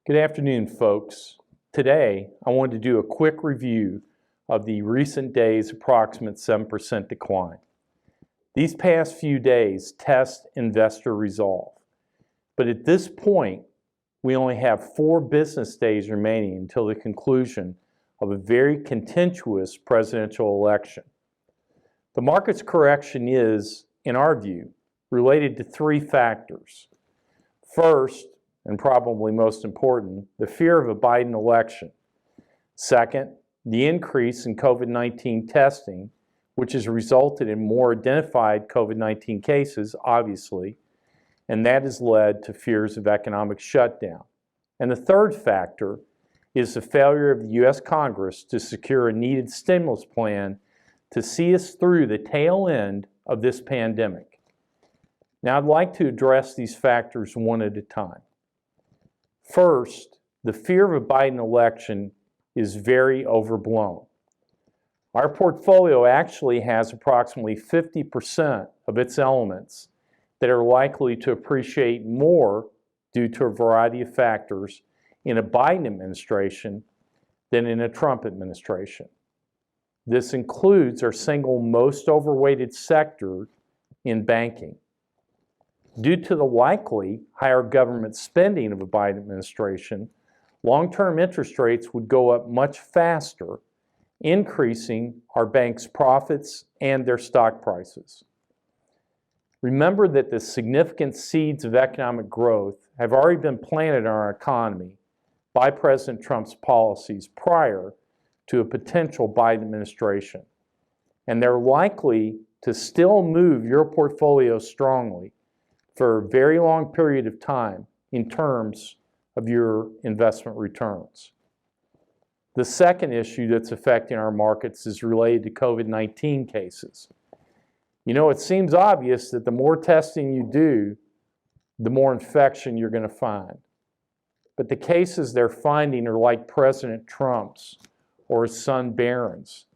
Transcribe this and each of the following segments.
Good afternoon, folks. Today, I wanted to do a quick review of the recent day's approximate 7% decline. These past few days test investor resolve. But at this point, we only have 4 business days remaining until the conclusion of a very contentious presidential election. The market's correction is, in our view, related to 3 factors. First, and probably most important, the fear of a Biden election. Second, the increase in COVID-19 testing, which has resulted in more identified COVID-19 cases, obviously, and that has led to fears of economic shutdown. And the third factor is the failure of the U.S. Congress to secure a needed stimulus plan to see us through the tail end of this pandemic. Now, I'd like to address these factors one at a time. First, the fear of a Biden election is very overblown. Our portfolio actually has approximately 50% of its elements that are likely to appreciate more due to a variety of factors in a Biden administration than in a Trump administration. This includes our single most overweighted sector in banking. Due to the likely higher government spending of a Biden administration, long-term interest rates would go up much faster, increasing our bank's profits and their stock prices. Remember that the significant seeds of economic growth have already been planted in our economy by President Trump's policies prior to a potential Biden administration, and they're likely to still move your portfolio strongly for a very long period of time in terms of your investment returns. The second issue that's affecting our markets is related to COVID-19 cases. You know, it seems obvious that the more testing you do, the more infection you're going to find. But the cases they're finding are like President Trump's or his son Barron's.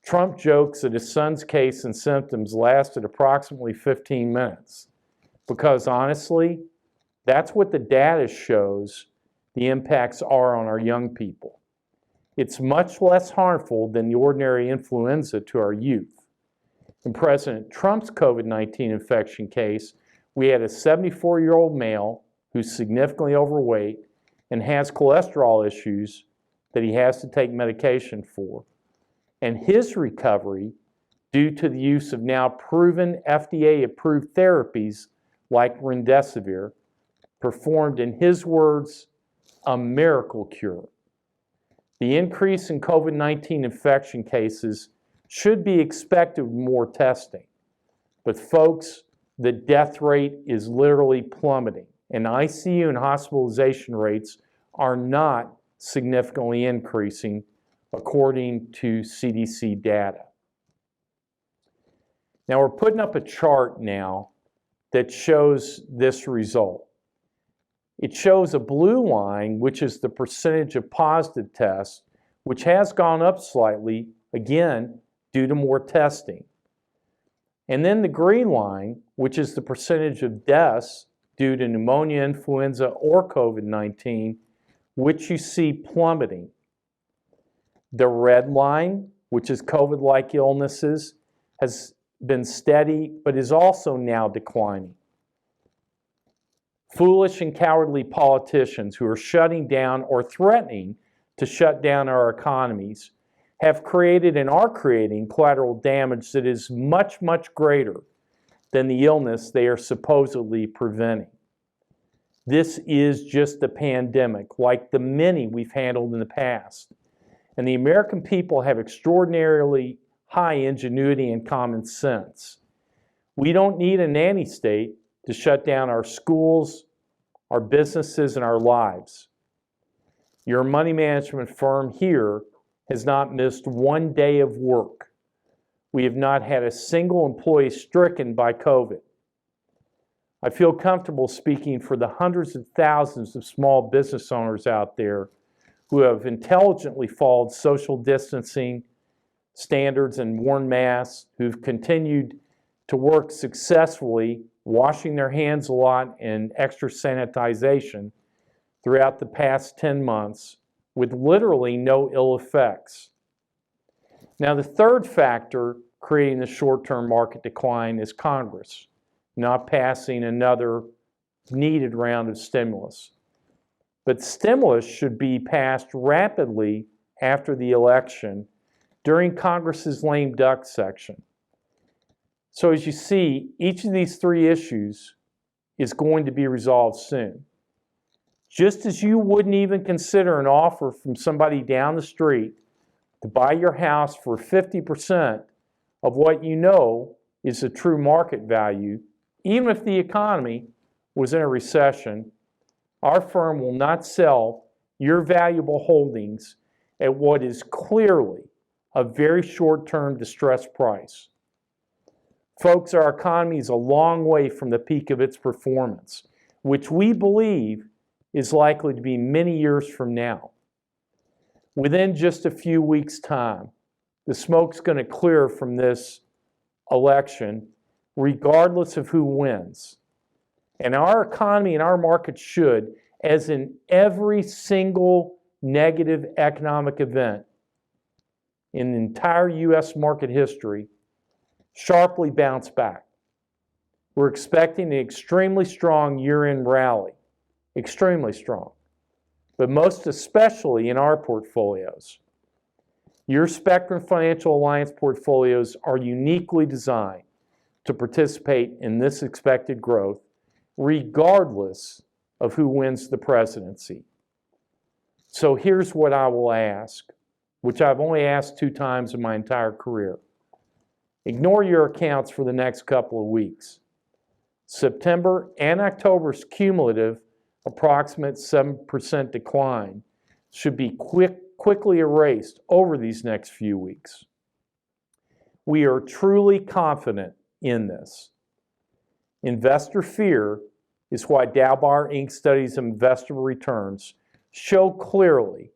Trump jokes that his son's case and symptoms lasted approximately 15 minutes. Because honestly, that's what the data shows the impacts are on our young people. It's much less harmful than the ordinary influenza to our youth. In President Trump's COVID-19 infection case, we had a 74-year-old male who's significantly overweight and has cholesterol issues that he has to take medication for. And his recovery, due to the use of now proven FDA-approved therapies like remdesivir, performed, in his words, a miracle cure. The increase in COVID-19 infection cases should be expected with more testing. But folks, the death rate is literally plummeting, and ICU and hospitalization rates are not significantly increasing according to CDC data. Now we're putting up a chart now that shows this result. It shows a blue line, which is the percentage of positive tests, which has gone up slightly, again, due to more testing. And then the green line, which is the percentage of deaths due to pneumonia, influenza, or COVID-19, which you see plummeting. The red line, which is COVID-like illnesses, has been steady, but is also now declining. Foolish and cowardly politicians who are shutting down or threatening to shut down our economies have created and are creating collateral damage that is much, much greater than the illness they are supposedly preventing. This is just a pandemic, like the many we've handled in the past. And the American people have extraordinarily high ingenuity and common sense. We don't need a nanny state to shut down our schools, our businesses, and our lives. Your money management firm here has not missed one day of work. We have not had a single employee stricken by COVID. I feel comfortable speaking for the hundreds of thousands of small business owners out there who have intelligently followed social distancing standards and worn masks, who've continued to work successfully, washing their hands a lot and extra sanitization throughout the past 10 months with literally no ill effects. Now, the third factor creating the short-term market decline is Congress not passing another needed round of stimulus. But stimulus should be passed rapidly after the election during Congress's lame duck section. So as you see, each of these three issues is going to be resolved soon. Just as you wouldn't even consider an offer from somebody down the street to buy your house for 50% of what you know is the true market value, even if the economy was in a recession, our firm will not sell your valuable holdings at what is clearly a very short-term distressed price. Folks, our economy is a long way from the peak of its performance, which we believe is likely to be many years from now. Within just a few weeks' time, the smoke's going to clear from this election, regardless of who wins. And our economy and our market should, as in every single negative economic event in the entire U.S. market history, sharply bounce back. We're expecting an extremely strong year-end rally, extremely strong, but most especially in our portfolios. Your Spectrum Financial Alliance portfolios are uniquely designed to participate in this expected growth, regardless of who wins the presidency. So here's what I will ask, which I've only asked 2 times in my entire career. Ignore your accounts for the next couple of weeks. September and October's cumulative approximate 7% decline should be quickly erased over these next few weeks. We are truly confident in this. Investor fear is why Dalbar Inc. studies of investor returns show clearly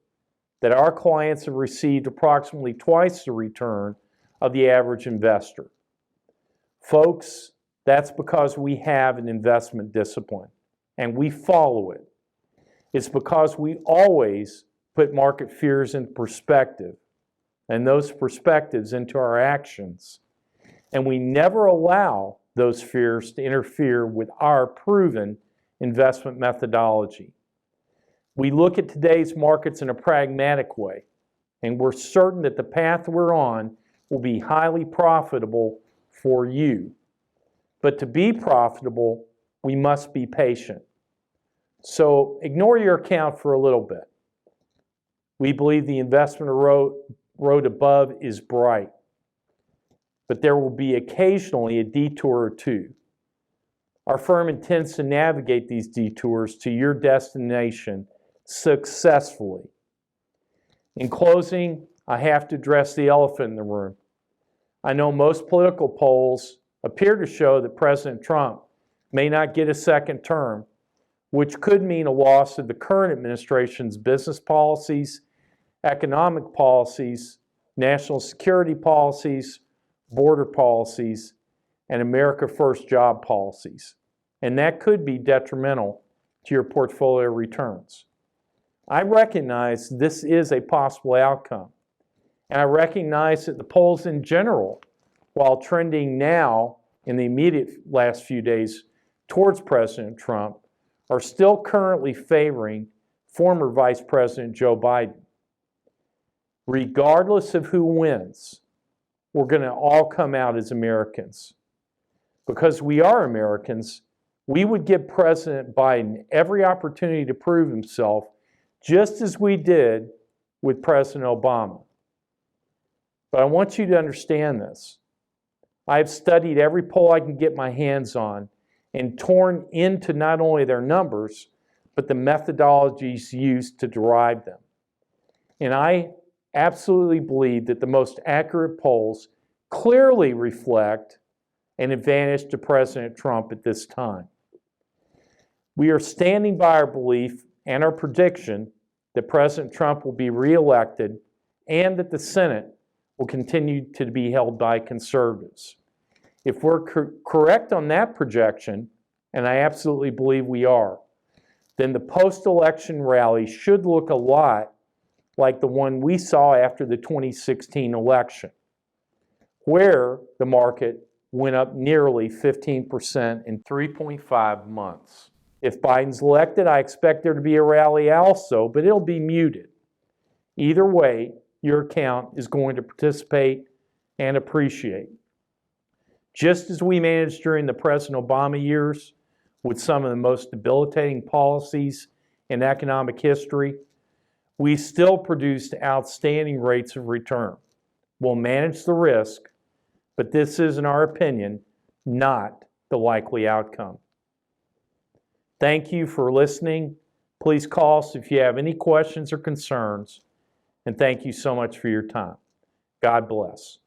that our clients have received approximately twice the return of the average investor. Folks, that's because we have an investment discipline and we follow it. It's because we always put market fears in perspective and those perspectives into our actions. And we never allow those fears to interfere with our proven investment methodology. We look at today's markets in a pragmatic way, and we're certain that the path we're on will be highly profitable for you. But to be profitable, we must be patient. So ignore your account for a little bit. We believe the investment road above is bright, but there will be occasionally a detour or two. Our firm intends to navigate these detours to your destination successfully. In closing, I have to address the elephant in the room. I know most political polls appear to show that President Trump may not get a second term, which could mean a loss of the current administration's business policies, economic policies, national security policies, border policies, and America First job policies. And that could be detrimental to your portfolio returns. I recognize this is a possible outcome. And I recognize that the polls in general, while trending now in the immediate last few days towards President Trump, are still currently favoring former Vice President Joe Biden. Regardless of who wins, we're going to all come out as Americans. Because we are Americans, we would give President Biden every opportunity to prove himself, just as we did with President Obama. But I want you to understand this. I have studied every poll I can get my hands on and torn into not only their numbers, but the methodologies used to derive them. And I absolutely believe that the most accurate polls clearly reflect an advantage to President Trump at this time. We are standing by our belief and our prediction that President Trump will be reelected and that the Senate will continue to be held by conservatives. If we're correct on that projection, and I absolutely believe we are, then the post-election rally should look a lot like the one we saw after the 2016 election, where the market went up nearly 15% in 3.5 months. If Biden's elected, I expect there to be a rally also, but it'll be muted. Either way, your account is going to participate and appreciate. Just as we managed during the President Obama years with some of the most debilitating policies in economic history, we still produced outstanding rates of return. We'll manage the risk, but this is, in our opinion, not the likely outcome. Thank you for listening. Please call us if you have any questions or concerns, and thank you so much for your time. God bless.